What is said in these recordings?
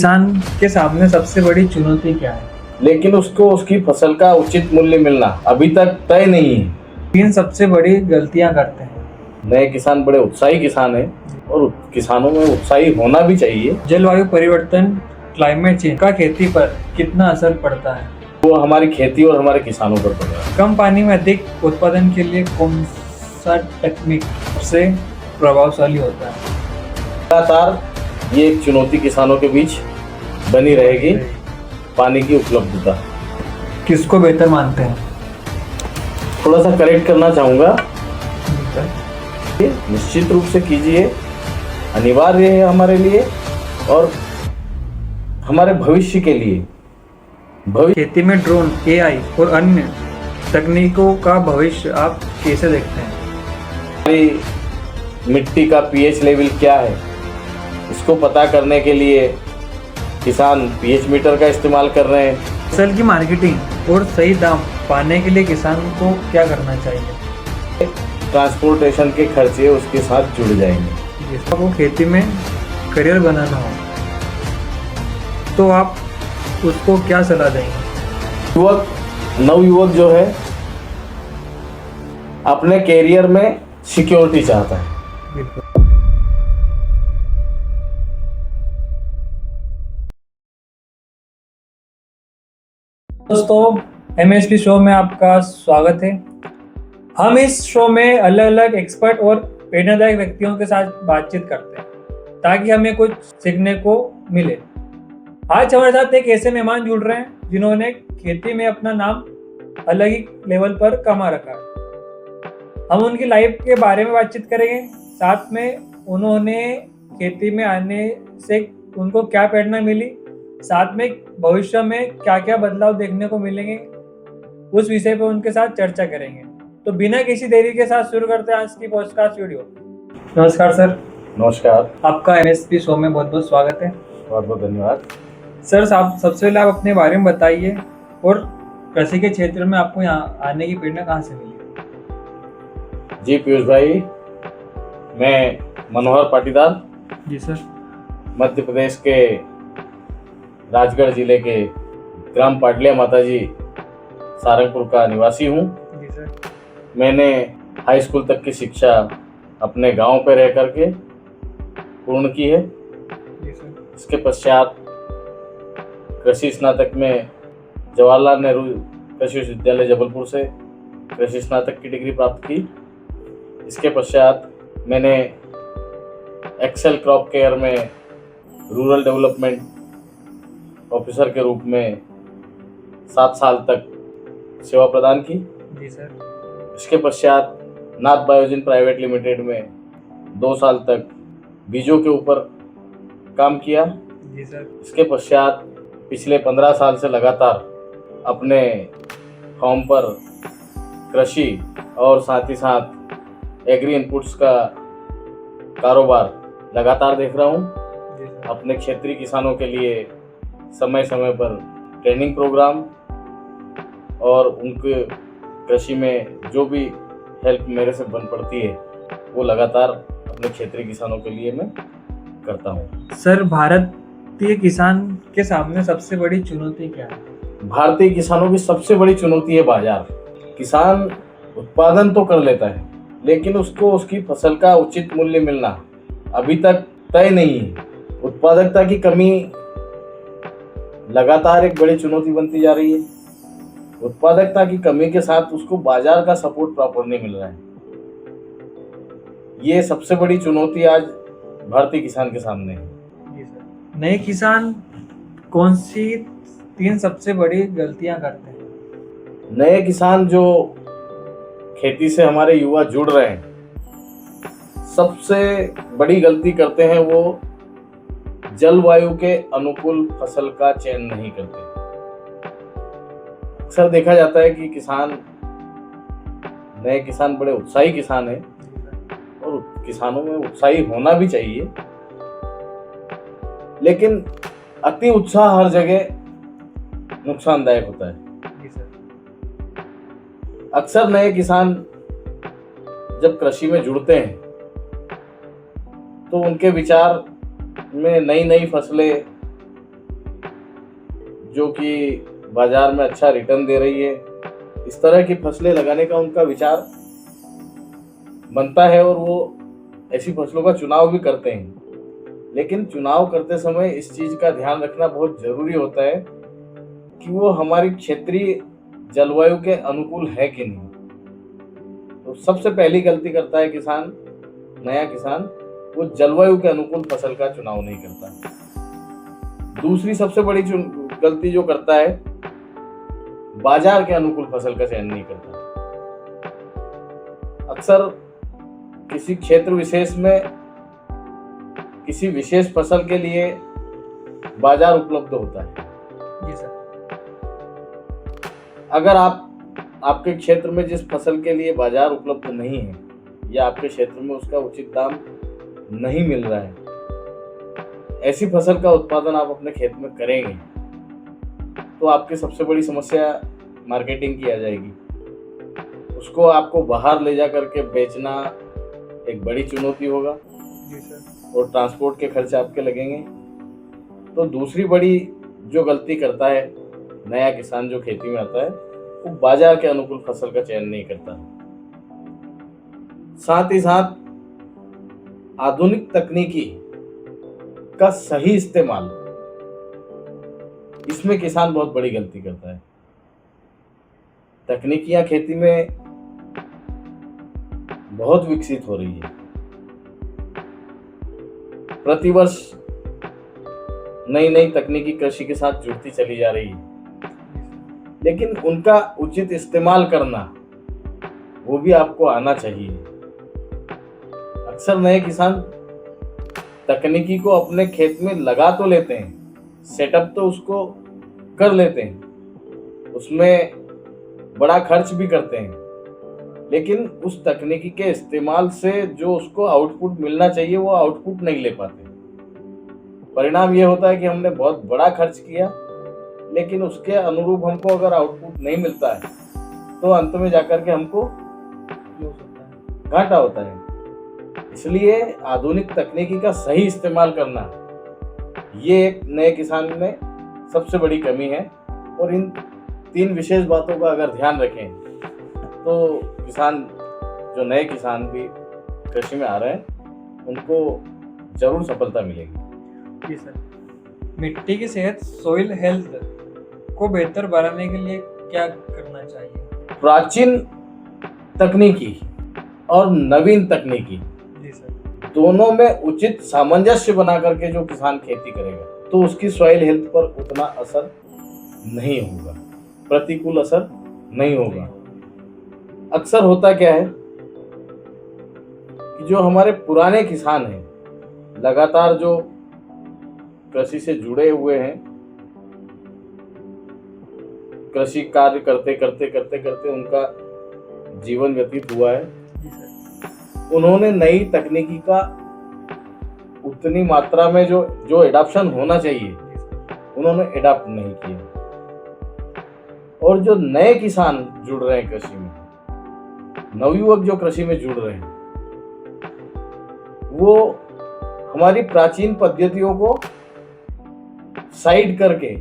किसान के सामने सबसे बड़ी चुनौती क्या है? लेकिन उसको उसकी फसल का उचित मूल्य मिलना अभी तक तय नहीं है। 3 सबसे बड़ी गलतियां करते हैं। नए किसान बड़े उत्साही किसान हैं और किसानों में उत्साही होना भी चाहिए। जलवायु परिवर्तन, क्लाइमेट चेंज का खेती पर कितना असर पड़ता है? वो हमारी खेती और हमारे किसानों पर पड़ रहा है। कम पानी में अधिक उत्पादन के लिए कौन सा तकनीक सबसे प्रभावशाली होता है? लगातार ये एक चुनौती किसानों के बीच बनी रहेगी। पानी की उपलब्धता किसको बेहतर मानते हैं? थोड़ा सा करेक्ट करना चाहूँगा। निश्चित रूप से कीजिए, अनिवार्य है हमारे लिए और हमारे भविष्य के लिए। खेती में ड्रोन, एआई और अन्य तकनीकों का भविष्य आप कैसे देखते हैं? हमारी मिट्टी का पीएच लेवल क्या है, इसको पता करने के लिए किसान पीएच मीटर का इस्तेमाल कर रहे हैं। फसल की मार्केटिंग और सही दाम पाने के लिए किसान को क्या करना चाहिए? ट्रांसपोर्टेशन के खर्चे उसके साथ जुड़ जाएंगे। जिसको वो खेती में करियर बनाना हो तो आप उसको क्या सलाह देंगे? नवयुवक जो है अपने कैरियर में सिक्योरिटी चाहता है। बिल्कुल। दोस्तों, एमएसपी शो में आपका स्वागत है। हम इस शो में अलग अलग एक्सपर्ट और प्रेरणादायक व्यक्तियों के साथ बातचीत करते हैं ताकि हमें कुछ सीखने को मिले। आज हमारे साथ एक ऐसे मेहमान जुड़ रहे हैं जिन्होंने खेती में अपना नाम अलग ही लेवल पर कमा रखा है। हम उनकी लाइफ के बारे में बातचीत करेंगे, साथ में उन्होंने खेती में आने से उनको क्या प्रेरणा मिली, साथ में भविष्य में क्या क्या बदलाव देखने को मिलेंगे, उस विषय पर उनके साथ चर्चा करेंगे। तो बिना किसी देरी के साथ शुरू करते हैं आज की पॉडकास्ट वीडियो। नमस्कार सर। नमस्कार। आपका एमएसपी शो में बहुत बहुत स्वागत है। बहुत बहुत धन्यवाद। सर, सबसे पहले आप अपने बारे में बताइए और कृषि के क्षेत्र में आपको यहाँ आने की प्रेरणा कहाँ से मिली? जी पीयूष भाई, मैं मनोहर पाटीदार जी सर। मध्य प्रदेश के राजगढ़ जिले के ग्राम पाटलिया माताजी सारंगपुर का निवासी हूँ। जी सर। मैंने हाई स्कूल तक की शिक्षा अपने गांव पर रह करके पूर्ण की है। जी सर। इसके पश्चात कृषि स्नातक में जवाहरलाल नेहरू कृषि विश्वविद्यालय जबलपुर से कृषि स्नातक की डिग्री प्राप्त की। इसके पश्चात मैंने एक्सेल क्रॉप केयर में रूरल डेवलपमेंट ऑफिसर के रूप में 7 साल तक सेवा प्रदान की। जी सर। इसके पश्चात नाथ बायोजिन प्राइवेट लिमिटेड में 2 साल तक बीजों के ऊपर काम किया। जी सर। इसके पश्चात पिछले 15 साल से लगातार अपने फॉर्म पर कृषि और साथ ही साथ एग्री इनपुट्स का कारोबार लगातार देख रहा हूँ। अपने क्षेत्रीय किसानों के लिए समय समय पर ट्रेनिंग प्रोग्राम और उनके कृषि में जो भी हेल्प मेरे से बन पड़ती है वो लगातार अपने क्षेत्रीय किसानों के लिए मैं करता हूँ। सर, भारतीय किसान के सामने सबसे बड़ी चुनौती क्या है? भारतीय किसानों की सबसे बड़ी चुनौती है बाजार। किसान उत्पादन तो कर लेता है लेकिन उसको उसकी फसल का उचित मूल्य मिलना अभी तक तय नहीं है। उत्पादकता की कमी लगातार एक बड़ी चुनौती बनती जा रही है। उत्पादकता की कमी के साथ उसको बाजार का सपोर्ट प्रॉपर नहीं मिल रहा है। ये सबसे बड़ी चुनौती आज भारतीय किसान के सामने है। नए किसान कौन सी 3 सबसे बड़ी गलतियां करते हैं? नए किसान जो खेती से हमारे युवा जुड़ रहे हैं, सबसे बड़ी गलती करते हैं वो जलवायु के अनुकूल फसल का चयन नहीं करते। अक्सर देखा जाता है कि नए किसान बड़े उत्साही किसान हैं और किसानों में उत्साही होना भी चाहिए, लेकिन अति उत्साह हर जगह नुकसानदायक होता है। अक्सर नए किसान जब कृषि में जुड़ते हैं तो उनके विचार में नई नई फसलें जो कि बाजार में अच्छा रिटर्न दे रही है। इस तरह की फसलें लगाने का उनका विचार बनता है और वो ऐसी फसलों का चुनाव भी करते हैं। लेकिन चुनाव करते समय इस चीज का ध्यान रखना बहुत जरूरी होता है कि वो हमारी क्षेत्रीय जलवायु के अनुकूल है कि नहीं। तो सबसे पहली गलती करता है किसान, नया किसान, वो जलवायु के अनुकूल फसल का चुनाव नहीं करता। दूसरी सबसे बड़ी गलती जो करता है, बाजार के अनुकूल फसल का चयन नहीं करता। अक्सर किसी क्षेत्र विशेष में किसी विशेष फसल के लिए बाजार उपलब्ध होता है। जी सर। अगर आपके क्षेत्र में जिस फसल के लिए बाजार उपलब्ध नहीं है या आपके क्षेत्र में उसका उचित दाम नहीं मिल रहा है, ऐसी फसल का उत्पादन आप अपने खेत में करेंगे तो आपकी सबसे बड़ी समस्या मार्केटिंग की आ जाएगी। उसको आपको बाहर ले जा करके बेचना एक बड़ी चुनौती होगा। जी सर। और ट्रांसपोर्ट के खर्चे आपके लगेंगे। तो दूसरी बड़ी जो गलती करता है नया किसान जो खेती में आता है, वो बाजार के अनुकूल फसल का चयन नहीं करता। साथ ही साथ आधुनिक तकनीकी का सही इस्तेमाल, इसमें किसान बहुत बड़ी गलती करता है। तकनीकियां खेती में बहुत विकसित हो रही है, प्रतिवर्ष नई नई तकनीकी कृषि के साथ जुड़ती चली जा रही है, लेकिन उनका उचित इस्तेमाल करना वो भी आपको आना चाहिए। अक्सर नए किसान तकनीकी को अपने खेत में लगा तो लेते हैं, सेटअप तो उसको कर लेते हैं, उसमें बड़ा खर्च भी करते हैं, लेकिन उस तकनीकी के इस्तेमाल से जो उसको आउटपुट मिलना चाहिए वो आउटपुट नहीं ले पाते। परिणाम ये होता है कि हमने बहुत बड़ा खर्च किया, लेकिन उसके अनुरूप हमको अगर आउटपुट नहीं मिलता है तो अंत में जाकर के हमको घाटा होता है। इसलिए आधुनिक तकनीकी का सही इस्तेमाल करना, ये एक नए किसान में सबसे बड़ी कमी है। और इन 3 विशेष बातों का अगर ध्यान रखें तो किसान, जो नए किसान भी कृषि में आ रहे हैं, उनको जरूर सफलता मिलेगी। जी सर। मिट्टी की सेहत, सॉइल हेल्थ को बेहतर बनाने के लिए क्या करना चाहिए? प्राचीन तकनीकी और नवीन तकनीकी जी सर। दोनों में उचित सामंजस्य बना करके जो किसान खेती करेगा तो उसकी सॉइल हेल्थ पर उतना असर नहीं होगा, प्रतिकूल असर नहीं होगा। अक्सर होता क्या है कि जो हमारे पुराने किसान हैं, लगातार जो कृषि से जुड़े हुए हैं, कृषि कार्य करते करते करते करते उनका जीवन व्यतीत हुआ है, उन्होंने नई तकनीकी का उतनी मात्रा में जो एडाप्शन होना चाहिए उन्होंने एडाप्ट नहीं किया। और जो नए किसान जुड़ रहे हैं कृषि में, नवयुवक जो कृषि में जुड़ रहे हैं, वो हमारी प्राचीन पद्धतियों को साइड करके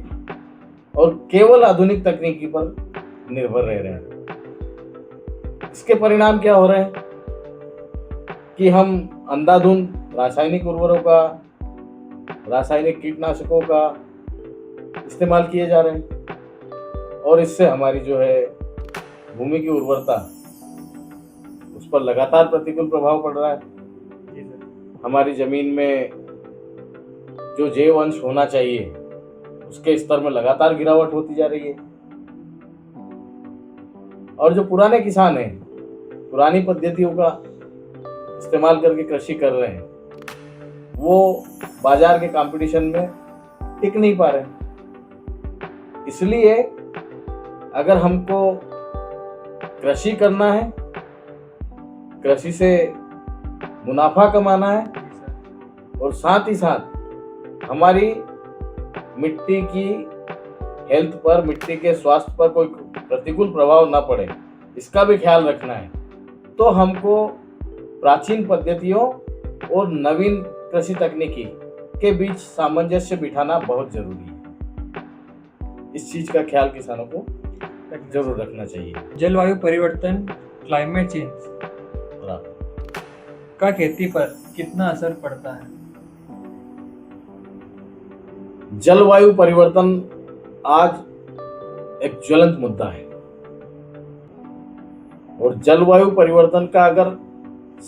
और केवल आधुनिक तकनीकी पर निर्भर रह रहे हैं। इसके परिणाम क्या हो रहे हैं कि हम अंधाधुंध रासायनिक उर्वरकों का, रासायनिक कीटनाशकों का इस्तेमाल किए जा रहे हैं और इससे हमारी जो है भूमि की उर्वरता, उस पर लगातार प्रतिकूल प्रभाव पड़ रहा है। हमारी जमीन में जो जैव अंश होना चाहिए उसके स्तर में लगातार गिरावट होती जा रही है। और जो पुराने किसान हैं, पुरानी पद्धतियों का इस्तेमाल करके कृषि कर रहे हैं, वो बाजार के कंपटीशन में टिक नहीं पा रहे। इसलिए अगर हमको कृषि करना है, कृषि से मुनाफा कमाना है और साथ ही साथ हमारी मिट्टी की हेल्थ पर, मिट्टी के स्वास्थ्य पर कोई प्रतिकूल प्रभाव ना पड़े, इसका भी ख्याल रखना है, तो हमको प्राचीन पद्धतियों और नवीन कृषि तकनीकी के बीच सामंजस्य बिठाना बहुत जरूरी है। इस चीज का ख्याल किसानों को जरूर रखना चाहिए। जलवायु परिवर्तन, क्लाइमेट चेंज का खेती पर कितना असर पड़ता है? जलवायु परिवर्तन आज एक ज्वलंत मुद्दा है और जलवायु परिवर्तन का अगर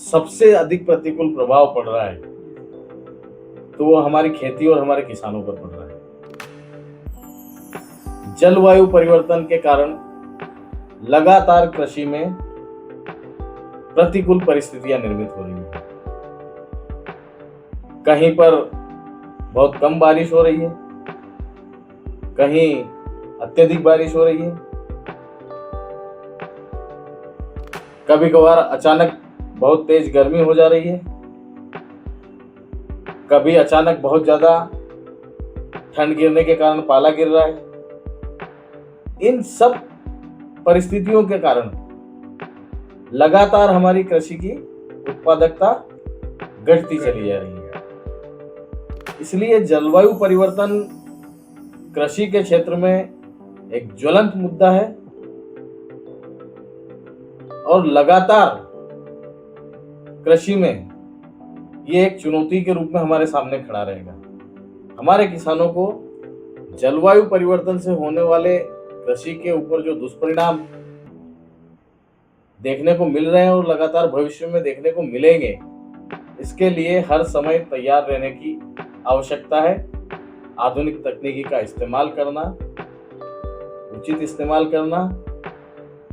सबसे अधिक प्रतिकूल प्रभाव पड़ रहा है तो वो हमारी खेती और हमारे किसानों पर पड़ रहा है। जलवायु परिवर्तन के कारण लगातार कृषि में प्रतिकूल परिस्थितियां निर्मित हो रही हैं। कहीं पर बहुत कम बारिश हो रही है, कहीं अत्यधिक बारिश हो रही है, कभी कभार अचानक बहुत तेज गर्मी हो जा रही है, कभी अचानक बहुत ज्यादा ठंड गिरने के कारण पाला गिर रहा है। इन सब परिस्थितियों के कारण लगातार हमारी कृषि की उत्पादकता घटती चली जा रही है। इसलिए जलवायु परिवर्तन कृषि के क्षेत्र में एक ज्वलंत मुद्दा है और लगातार कृषि में ये एक चुनौती के रूप में हमारे सामने खड़ा रहेगा। हमारे किसानों को जलवायु परिवर्तन से होने वाले कृषि के ऊपर जो दुष्परिणाम देखने को मिल रहे हैं और लगातार भविष्य में देखने को मिलेंगे, इसके लिए हर समय तैयार रहने की आवश्यकता है। आधुनिक तकनीकी का इस्तेमाल करना, उचित इस्तेमाल करना,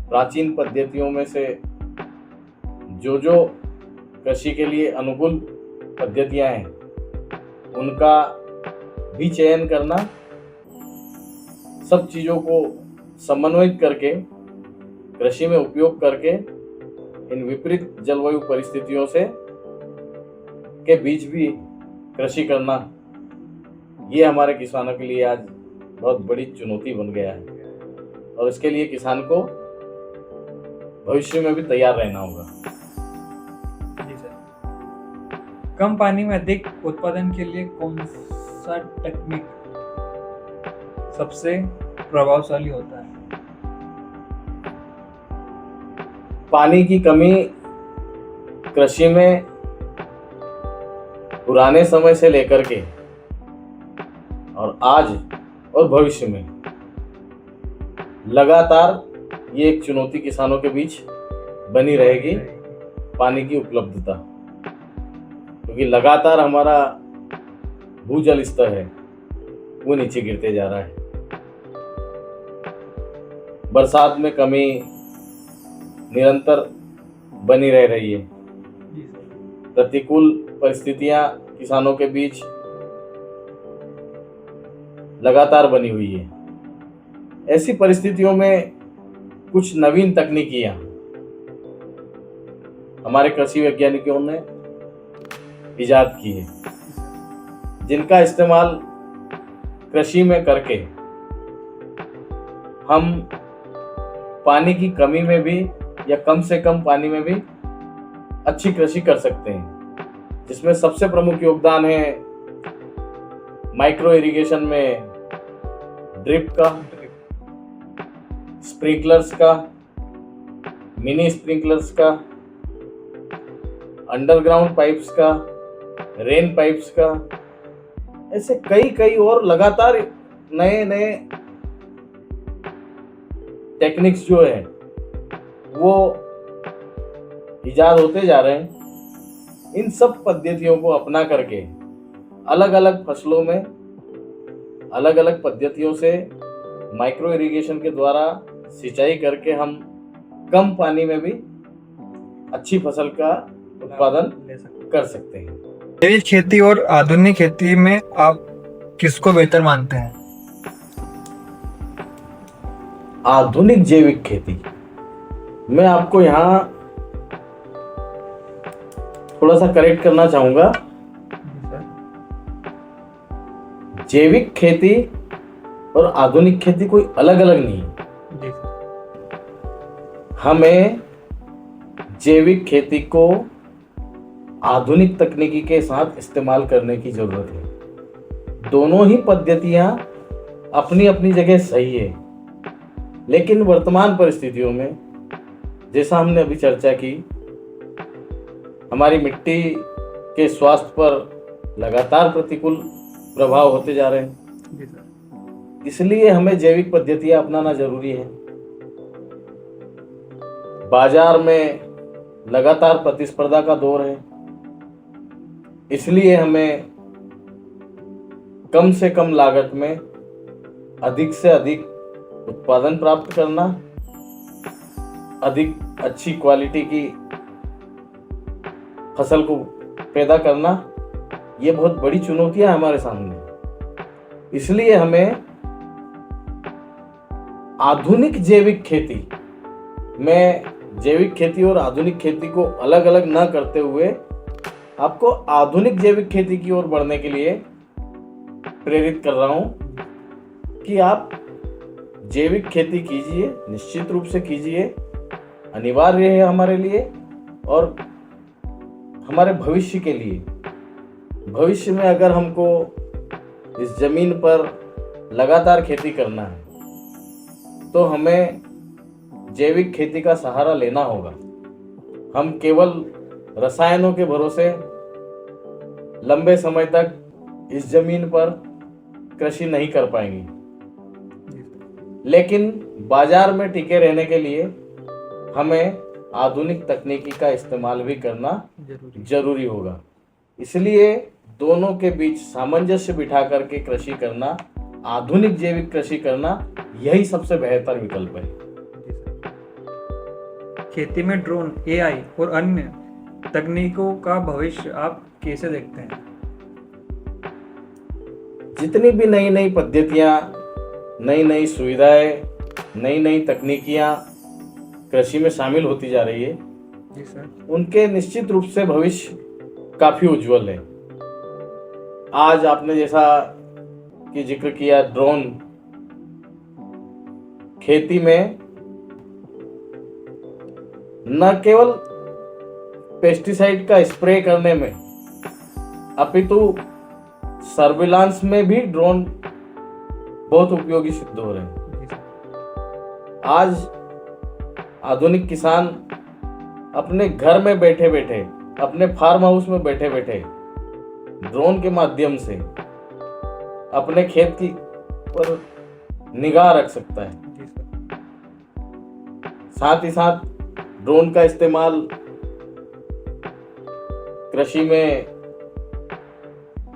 प्राचीन पद्धतियों में से जो कृषि के लिए अनुकूल पद्धतियां हैं उनका भी चयन करना, सब चीजों को समन्वित करके कृषि में उपयोग करके इन विपरीत जलवायु परिस्थितियों से के बीच भी कृषि करना, ये हमारे किसानों के लिए आज बहुत बड़ी चुनौती बन गया है और इसके लिए किसान को भविष्य में भी तैयार रहना होगा। जी सर, कम पानी में अधिक उत्पादन के लिए कौन सा टेक्निक सबसे प्रभावशाली होता है? पानी की कमी कृषि में पुराने समय से लेकर के और आज और भविष्य में लगातार ये एक चुनौती किसानों के बीच बनी रहेगी, पानी की उपलब्धता, क्योंकि लगातार हमारा भूजल स्तर है वो नीचे गिरते जा रहा है। बरसात में कमी निरंतर बनी रह रही है। प्रतिकूल परिस्थितियां किसानों के बीच लगातार बनी हुई है। ऐसी परिस्थितियों में कुछ नवीन तकनीकियां हमारे कृषि वैज्ञानिकों ने इजाद की है, जिनका इस्तेमाल कृषि में करके हम पानी की कमी में भी या कम से कम पानी में भी अच्छी कृषि कर सकते हैं। जिसमें सबसे प्रमुख योगदान है माइक्रो इरिगेशन में ड्रिप का, स्प्रिंकलर्स का, मिनी स्प्रिंकलर्स का, अंडरग्राउंड पाइप्स का, रेन पाइप्स का, ऐसे कई और लगातार नए नए टेक्निक्स जो है वो इजाद होते जा रहे हैं। इन सब पद्धतियों को अपना करके अलग अलग फसलों में अलग अलग पद्धतियों से माइक्रो इरिगेशन के द्वारा सिंचाई करके हम कम पानी में भी अच्छी फसल का उत्पादन कर सकते हैं। जैविक खेती और आधुनिक खेती में आप किसको बेहतर मानते हैं? आधुनिक जैविक खेती, मैं आपको यहाँ थोड़ा सा करेक्ट करना चाहूंगा। जैविक खेती और आधुनिक खेती कोई अलग अलग नहीं है। हमें जैविक खेती को आधुनिक तकनीकी के साथ इस्तेमाल करने की जरूरत है। दोनों ही पद्धतियां अपनी अपनी जगह सही है, लेकिन वर्तमान परिस्थितियों में जैसा हमने अभी चर्चा की, हमारी मिट्टी के स्वास्थ्य पर लगातार प्रतिकूल प्रभाव होते जा रहे हैं। जी सर। इसलिए हमें जैविक पद्धतियां अपनाना जरूरी है। बाजार में लगातार प्रतिस्पर्धा का दौर है, इसलिए हमें कम से कम लागत में अधिक से अधिक उत्पादन प्राप्त करना, अधिक अच्छी क्वालिटी की फसल को पैदा करना, ये बहुत बड़ी चुनौतियां हमारे सामने। इसलिए हमें आधुनिक जैविक खेती में जैविक खेती और आधुनिक खेती को अलग अलग न करते हुए आपको आधुनिक जैविक खेती की ओर बढ़ने के लिए प्रेरित कर रहा हूं कि आप जैविक खेती कीजिए, निश्चित रूप से कीजिए, अनिवार्य है हमारे लिए और हमारे भविष्य के लिए। भविष्य में अगर हमको इस जमीन पर लगातार खेती करना है तो हमें जैविक खेती का सहारा लेना होगा। हम केवल रसायनों के भरोसे लंबे समय तक इस जमीन पर कृषि नहीं कर पाएंगे, लेकिन बाजार में टिके रहने के लिए हमें आधुनिक तकनीकी का इस्तेमाल भी करना जरूरी होगा। इसलिए दोनों के बीच सामंजस्य बिठा करके कृषि करना, आधुनिक जैविक कृषि करना, यही सबसे बेहतर विकल्प है। खेती में ड्रोन, एआई और अन्य तकनीकों का भविष्य आप कैसे देखते हैं? जितनी भी नई नई पद्धतियां, नई नई सुविधाएं, नई नई तकनीकियां कृषि में शामिल होती जा रही है, जी सर, उनके निश्चित रूप से भविष्य काफी उज्जवल है। आज आपने जैसा कि जिक्र किया, ड्रोन खेती में न केवल पेस्टिसाइड का स्प्रे करने में अपितु सर्विलांस में भी ड्रोन बहुत उपयोगी सिद्ध हो रहे हैं। आज आधुनिक किसान अपने घर में बैठे बैठे, अपने फार्म हाउस में बैठे बैठे ड्रोन के माध्यम से अपने खेत की पर निगाह रख सकता है। साथ ही साथ ड्रोन का इस्तेमाल कृषि में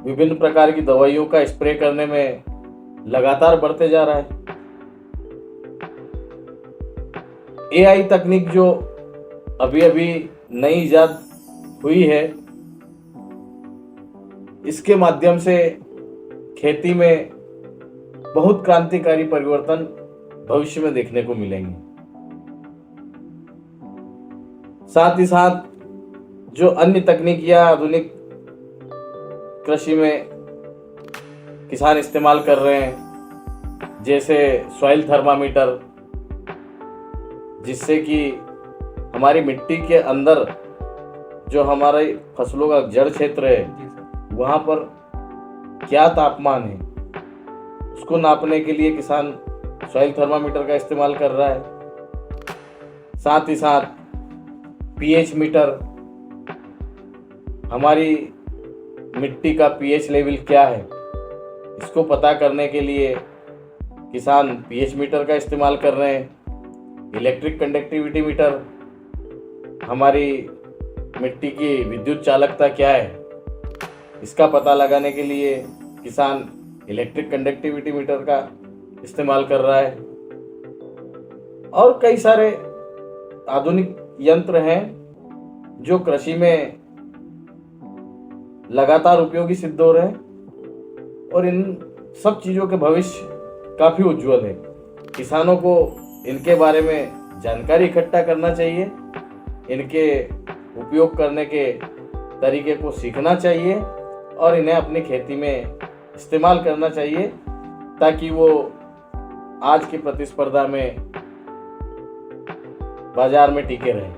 विभिन्न प्रकार की दवाइयों का स्प्रे करने में लगातार बढ़ते जा रहा है। एआई तकनीक जो अभी अभी नई इजाद हुई है, इसके माध्यम से खेती में बहुत क्रांतिकारी परिवर्तन भविष्य में देखने को मिलेंगे। साथ ही साथ जो अन्य तकनीकियां आधुनिक कृषि में किसान इस्तेमाल कर रहे हैं, जैसे सॉइल थर्मामीटर, जिससे कि हमारी मिट्टी के अंदर जो हमारे फसलों का जड़ क्षेत्र है, वहाँ पर क्या तापमान है, उसको नापने के लिए किसान सॉइल थर्मामीटर का इस्तेमाल कर रहा है। साथ ही साथ पीएच मीटर, हमारी मिट्टी का पीएच लेवल क्या है, इसको पता करने के लिए किसान पीएच मीटर का इस्तेमाल कर रहे हैं। इलेक्ट्रिक कंडक्टिविटी मीटर, हमारी मिट्टी की विद्युत चालकता क्या है, इसका पता लगाने के लिए किसान इलेक्ट्रिक कंडक्टिविटी मीटर का इस्तेमाल कर रहा है। और कई सारे आधुनिक यंत्र हैं जो कृषि में लगातार उपयोगी सिद्ध हो रहे हैं और इन सब चीज़ों के भविष्य काफ़ी उज्जवल है। किसानों को इनके बारे में जानकारी इकट्ठा करना चाहिए, इनके उपयोग करने के तरीके को सीखना चाहिए और इन्हें अपनी खेती में इस्तेमाल करना चाहिए, ताकि वो आज की प्रतिस्पर्धा में बाजार में टिके रहे।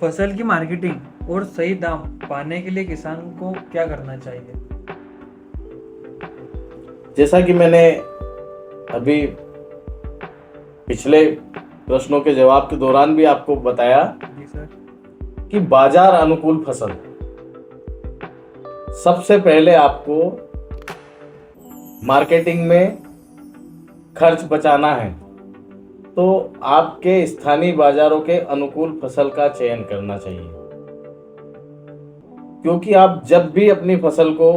फसल की मार्केटिंग और सही दाम पाने के लिए किसान को क्या करना चाहिए? जैसा कि मैंने अभी पिछले प्रश्नों के जवाब के दौरान भी आपको बताया जी सर। कि बाजार अनुकूल फसल, सबसे पहले आपको मार्केटिंग में खर्च बचाना है तो आपके स्थानीय बाजारों के अनुकूल फसल का चयन करना चाहिए, क्योंकि आप जब भी अपनी फसल को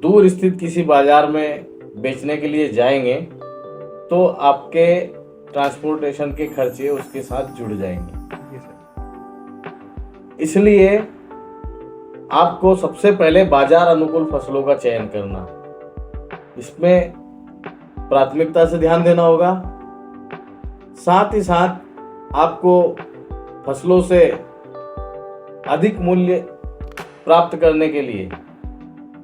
दूर स्थित किसी बाजार में बेचने के लिए जाएंगे तो आपके ट्रांसपोर्टेशन के खर्चे उसके साथ जुड़ जाएंगे। जी सर। इसलिए आपको सबसे पहले बाजार अनुकूल फसलों का चयन करना, इसमें प्राथमिकता से ध्यान देना होगा। साथ ही साथ आपको फसलों से अधिक मूल्य प्राप्त करने के लिए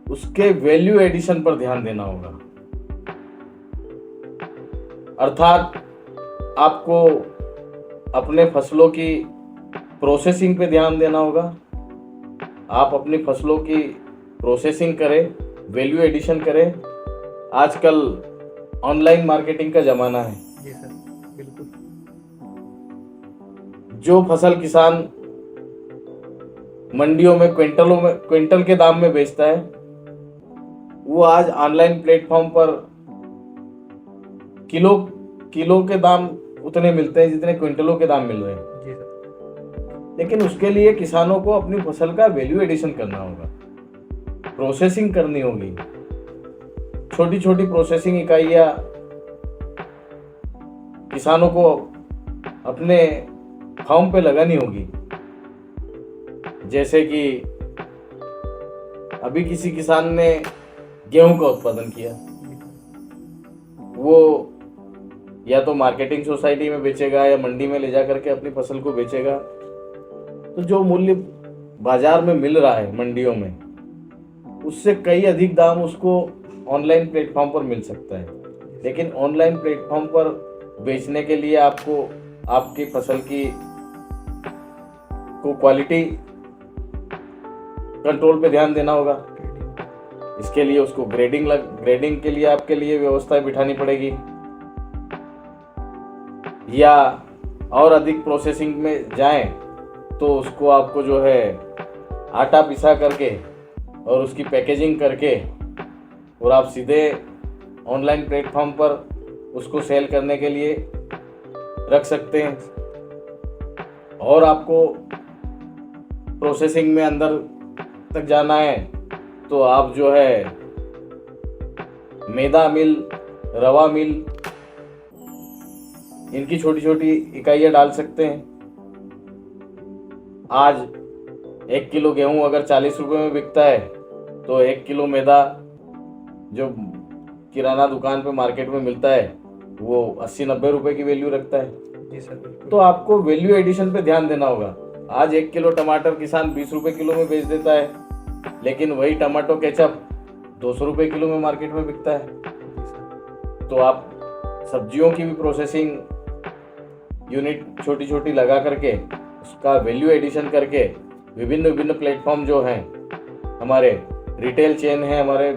उसके वैल्यू एडिशन पर ध्यान देना होगा, अर्थात आपको अपने फसलों की प्रोसेसिंग पे ध्यान देना होगा। आप अपनी फसलों की प्रोसेसिंग करें, वैल्यू एडिशन करें। आजकल ऑनलाइन मार्केटिंग का जमाना है। जी सर, बिल्कुल। जो फसल किसान मंडियों में क्विंटल के दाम में बेचता है, वो आज ऑनलाइन प्लेटफॉर्म पर किलो के दाम उतने मिलते हैं जितने क्विंटलों के दाम मिल रहे हैं। जी सर। लेकिन उसके लिए किसानों को अपनी फसल का वैल्यू एडिशन करना होगा, प्रोसेसिंग करनी होगी। छोटी छोटी प्रोसेसिंग इकाइयां किसानों को अपने फार्म पे लगानी होगी। जैसे कि अभी किसी किसान ने गेहूं का उत्पादन किया, वो या तो मार्केटिंग सोसाइटी में बेचेगा या मंडी में ले जा करके अपनी फसल को बेचेगा। तो जो मूल्य बाजार में मिल रहा है मंडियों में, उससे कई अधिक दाम उसको ऑनलाइन प्लेटफॉर्म पर मिल सकता है। लेकिन ऑनलाइन प्लेटफॉर्म पर बेचने के लिए आपको आपकी फसल की क्वालिटी कंट्रोल पे ध्यान देना होगा। इसके लिए उसको ग्रेडिंग के लिए आपके लिए व्यवस्थाएं बिठानी पड़ेगी, या और अधिक प्रोसेसिंग में जाएं तो उसको आपको जो है आटा पिसा करके और उसकी पैकेजिंग करके और आप सीधे ऑनलाइन प्लेटफॉर्म पर उसको सेल करने के लिए रख सकते हैं। और आपको प्रोसेसिंग में अंदर तक जाना है तो आप जो है मैदा मिल, रवा मिल, इनकी छोटी छोटी इकाइयां डाल सकते हैं। आज 1 किलो गेहूं अगर 40 रुपए में बिकता है तो 1 किलो मैदा जो किराना दुकान पे मार्केट में मिलता है वो 80-90 रुपए की वैल्यू रखता है। जी सर, बिल्कुल। तो आपको वैल्यू एडिशन पे ध्यान देना होगा। आज 1 किलो टमाटर किसान 20 रुपए किलो में बेच देता है, लेकिन वही टमाटो केचप 200 रुपए किलो में मार्केट में बिकता है। तो आप सब्जियों की भी प्रोसेसिंग यूनिट छोटी छोटी लगा करके उसका वैल्यू एडिशन करके विभिन्न प्लेटफॉर्म जो हैं, हमारे रिटेल चेन है, हमारे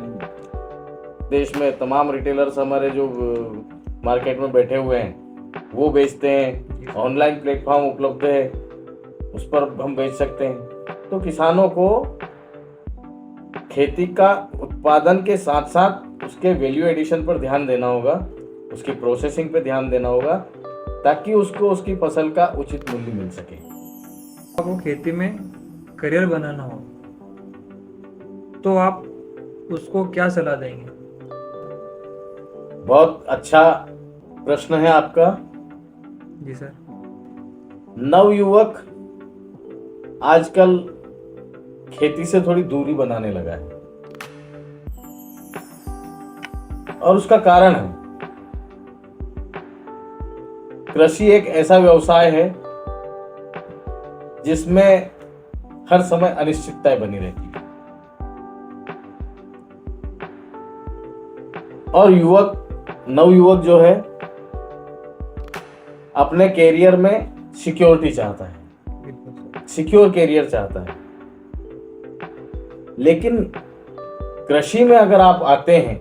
देश में तमाम रिटेलर्स हमारे जो मार्केट में बैठे हुए हैं वो बेचते हैं। ऑनलाइन प्लेटफॉर्म उपलब्ध है, उस पर हम बेच सकते हैं। तो किसानों को खेती का उत्पादन के साथ साथ उसके वैल्यू एडिशन पर ध्यान देना होगा, उसकी प्रोसेसिंग पे ध्यान देना होगा, ताकि उसको उसकी फसल का उचित मूल्य मिल सके। आपको खेती में करियर बनाना हो तो आप उसको क्या सलाह देंगे? बहुत अच्छा प्रश्न है आपका। जी सर। नवयुवक आजकल खेती से थोड़ी दूरी बनाने लगा है, और उसका कारण है कृषि एक ऐसा व्यवसाय है जिसमें हर समय अनिश्चितताएं बनी रहती है, और नवयुवक जो है अपने कैरियर में सिक्योरिटी चाहता है, सिक्योर कैरियर चाहता है। लेकिन कृषि में अगर आप आते हैं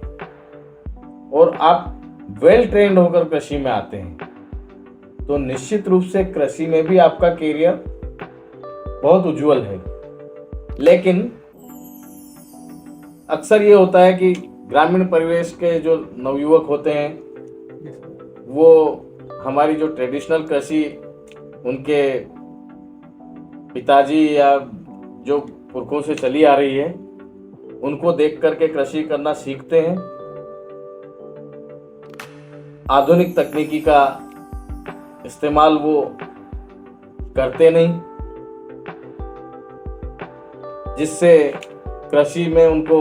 और आप वेल ट्रेंड होकर कृषि में आते हैं तो निश्चित रूप से कृषि में भी आपका करियर बहुत उज्जवल है। लेकिन अक्सर ये होता है कि ग्रामीण परिवेश के जो नवयुवक होते हैं वो हमारी जो ट्रेडिशनल कृषि उनके पिताजी या जो पुरखों से चली आ रही है उनको देख करके कृषि करना सीखते हैं। आधुनिक तकनीकी का इस्तेमाल वो करते नहीं, जिससे कृषि में उनको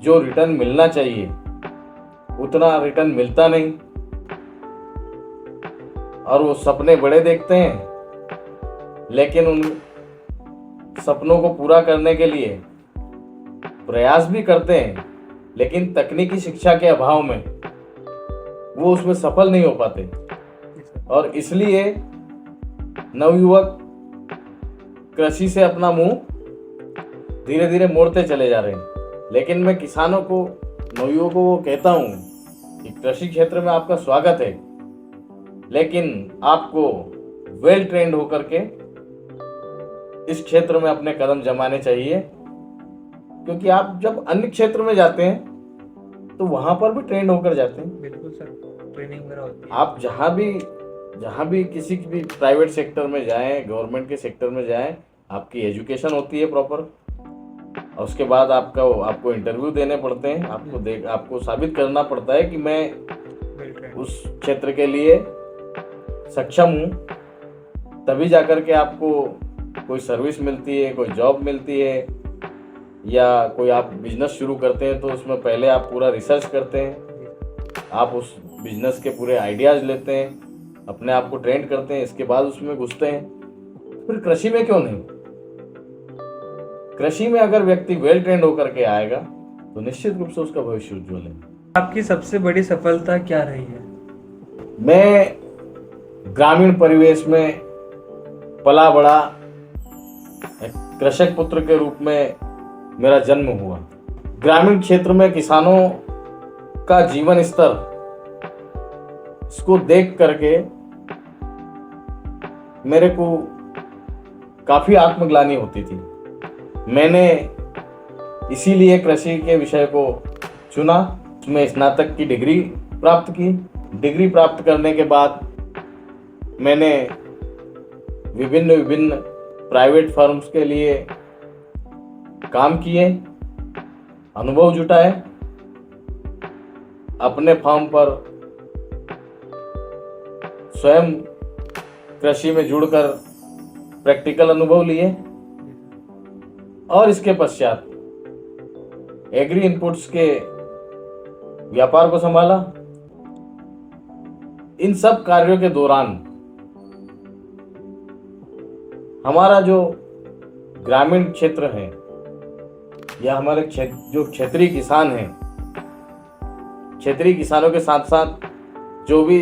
जो रिटर्न मिलना चाहिए उतना रिटर्न मिलता नहीं और वो सपने बड़े देखते हैं, लेकिन उन सपनों को पूरा करने के लिए प्रयास भी करते हैं, लेकिन तकनीकी शिक्षा के अभाव में वो उसमें सफल नहीं हो पाते और इसलिए नवयुवक कृषि से अपना मुंह धीरे धीरे मोड़ते चले जा रहे हैं। लेकिन मैं किसानों को, नवयुवकों को कहता हूं कि कृषि क्षेत्र में आपका स्वागत है, लेकिन आपको वेल ट्रेंड होकर के इस क्षेत्र में अपने कदम जमाने चाहिए, क्योंकि आप जब अन्य क्षेत्र में जाते हैं तो वहां पर भी ट्रेंड होकर जाते हैं। बिल्कुल सर, ट्रेनिंग वगैरह होती है। आप जहाँ भी किसी भी प्राइवेट सेक्टर में जाएं, गवर्नमेंट के सेक्टर में जाएं, आपकी एजुकेशन होती है प्रॉपर और उसके बाद आपको इंटरव्यू देने पड़ते हैं। आपको साबित करना पड़ता है कि मैं उस क्षेत्र के लिए सक्षम हूँ, तभी जाकर के आपको कोई सर्विस मिलती है, कोई जॉब मिलती है, या कोई आप बिजनेस शुरू करते हैं तो उसमें पहले आप पूरा रिसर्च करते हैं, आप उस बिजनेस के पूरे आइडियाज लेते हैं, अपने आप को ट्रेंड करते हैं, इसके बाद उसमें घुसते हैं। फिर कृषि में क्यों नहीं? कृषि में अगर व्यक्ति वेल ट्रेंड होकर के आएगा तो निश्चित रूप से उसका भविष्य उज्जवल है। आपकी सबसे बड़ी सफलता क्या रही है? मैं ग्रामीण परिवेश में पला बड़ा एक कृषक पुत्र के रूप में मेरा जन्म हुआ। ग्रामीण क्षेत्र में किसानों का जीवन स्तर, इसको देख करके मेरे को काफी आत्मग्लानि होती थी। मैंने इसीलिए कृषि के विषय को चुना, उसमें स्नातक की डिग्री प्राप्त की। डिग्री प्राप्त करने के बाद मैंने विभिन्न प्राइवेट फर्म्स के लिए काम किए, अनुभव जुटाए, अपने फार्म पर स्वयं कृषि में जुड़कर प्रैक्टिकल अनुभव लिए और इसके पश्चात एग्री इनपुट्स के व्यापार को संभाला। इन सब कार्यों के दौरान हमारा जो ग्रामीण क्षेत्र है या हमारे जो क्षेत्रीय किसान हैं, क्षेत्रीय किसानों के साथ साथ जो भी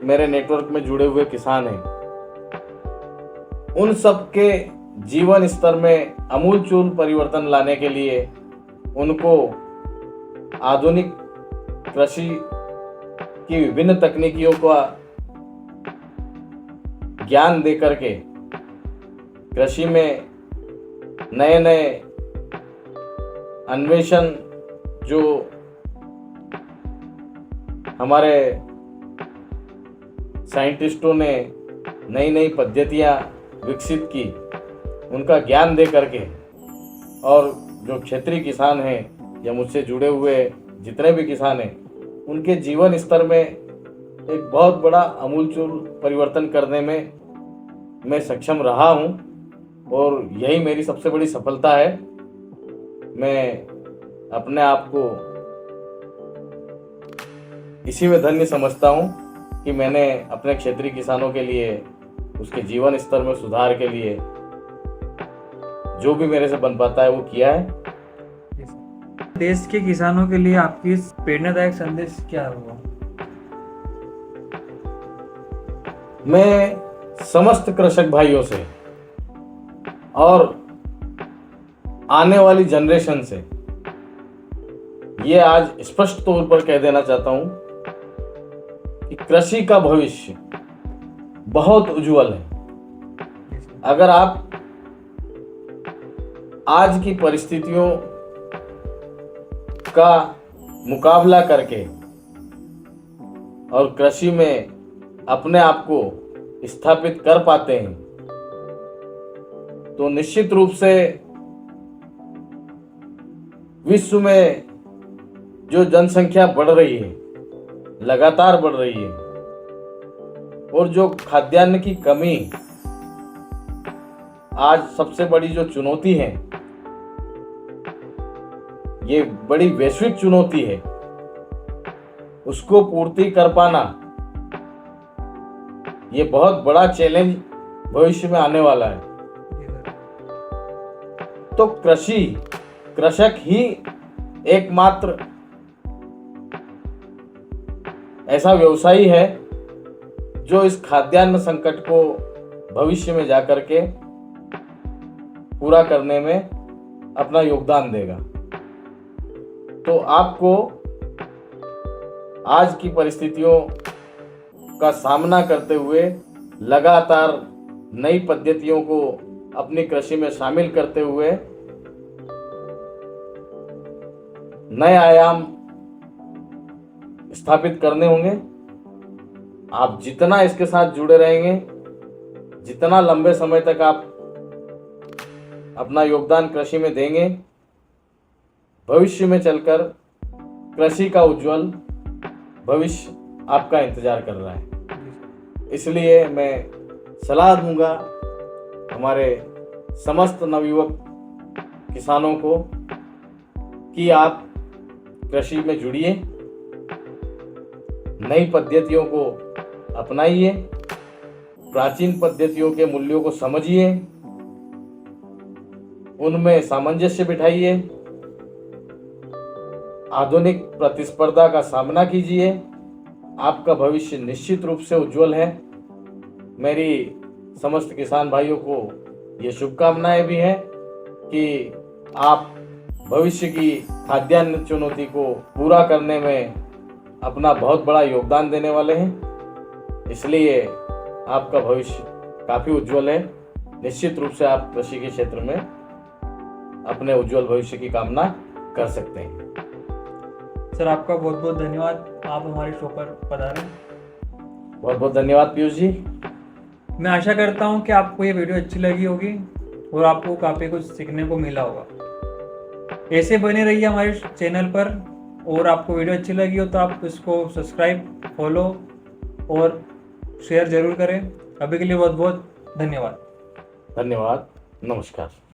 मेरे नेटवर्क में जुड़े हुए किसान हैं, उन सब के जीवन स्तर में आमूलचूल परिवर्तन लाने के लिए उनको आधुनिक कृषि की विभिन्न तकनीकियों का ज्ञान दे करके कृषि में नए नए अन्वेषण, जो हमारे साइंटिस्टों ने नई नई पद्धतियां विकसित की, उनका ज्ञान दे करके, और जो क्षेत्रीय किसान हैं या मुझसे जुड़े हुए जितने भी किसान हैं, उनके जीवन स्तर में एक बहुत बड़ा आमूलचूल परिवर्तन करने में मैं सक्षम रहा हूं और यही मेरी सबसे बड़ी सफलता है। मैं अपने आप को इसी में धन्य समझता हूं कि मैंने अपने क्षेत्रीय किसानों के लिए, उसके जीवन स्तर में सुधार के लिए जो भी मेरे से बन पाता है वो किया है। देश के किसानों के लिए आपकी प्रेरणादायक संदेश क्या होगा? मैं समस्त कृषक भाइयों से और आने वाली जनरेशन से ये आज स्पष्ट तौर पर कह देना चाहता हूं कि कृषि का भविष्य बहुत उज्जवल है। अगर आप आज की परिस्थितियों का मुकाबला करके और कृषि में अपने आप को स्थापित कर पाते हैं तो निश्चित रूप से विश्व में जो जनसंख्या बढ़ रही है, लगातार बढ़ रही है, और जो खाद्यान्न की कमी आज सबसे बड़ी जो चुनौती है, ये बड़ी वैश्विक चुनौती है, उसको पूर्ति कर पाना ये बहुत बड़ा चैलेंज भविष्य में आने वाला है। तो कृषक ही एकमात्र ऐसा व्यवसायी है जो इस खाद्यान्न संकट को भविष्य में जाकर के पूरा करने में अपना योगदान देगा। तो आपको आज की परिस्थितियों का सामना करते हुए लगातार नई पद्धतियों को अपनी कृषि में शामिल करते हुए नए आयाम स्थापित करने होंगे। आप जितना इसके साथ जुड़े रहेंगे, जितना लंबे समय तक आप अपना योगदान कृषि में देंगे, भविष्य में चलकर कृषि का उज्जवल भविष्य आपका इंतजार कर रहा है। इसलिए मैं सलाह दूंगा हमारे समस्त नवयुवक किसानों को कि आप कृषि में जुड़िए, नई पद्धतियों को अपनाइए, प्राचीन पद्धतियों के मूल्यों को समझिए, उनमें सामंजस्य बिठाइए, आधुनिक प्रतिस्पर्धा का सामना कीजिए। आपका भविष्य निश्चित रूप से उज्जवल है। मेरी समस्त किसान भाइयों को ये शुभकामनाएं भी हैं कि आप भविष्य की खाद्यान्न चुनौती को पूरा करने में अपना बहुत बड़ा योगदान देने वाले हैं। इसलिए आपका भविष्य काफ़ी उज्जवल है। निश्चित रूप से आप कृषि के क्षेत्र में अपने उज्जवल भविष्य की कामना कर सकते हैं। सर, आपका बहुत बहुत धन्यवाद, आप हमारे शो पर पधारे। बहुत बहुत धन्यवाद पीयूष जी। मैं आशा करता हूँ कि आपको ये वीडियो अच्छी लगी होगी और आपको काफ़ी कुछ सीखने को मिला होगा। ऐसे बने रहिए हमारे चैनल पर, और आपको वीडियो अच्छी लगी हो तो आप इसको सब्सक्राइब, फॉलो और शेयर ज़रूर करें। अभी के लिए बहुत बहुत धन्यवाद। धन्यवाद। नमस्कार।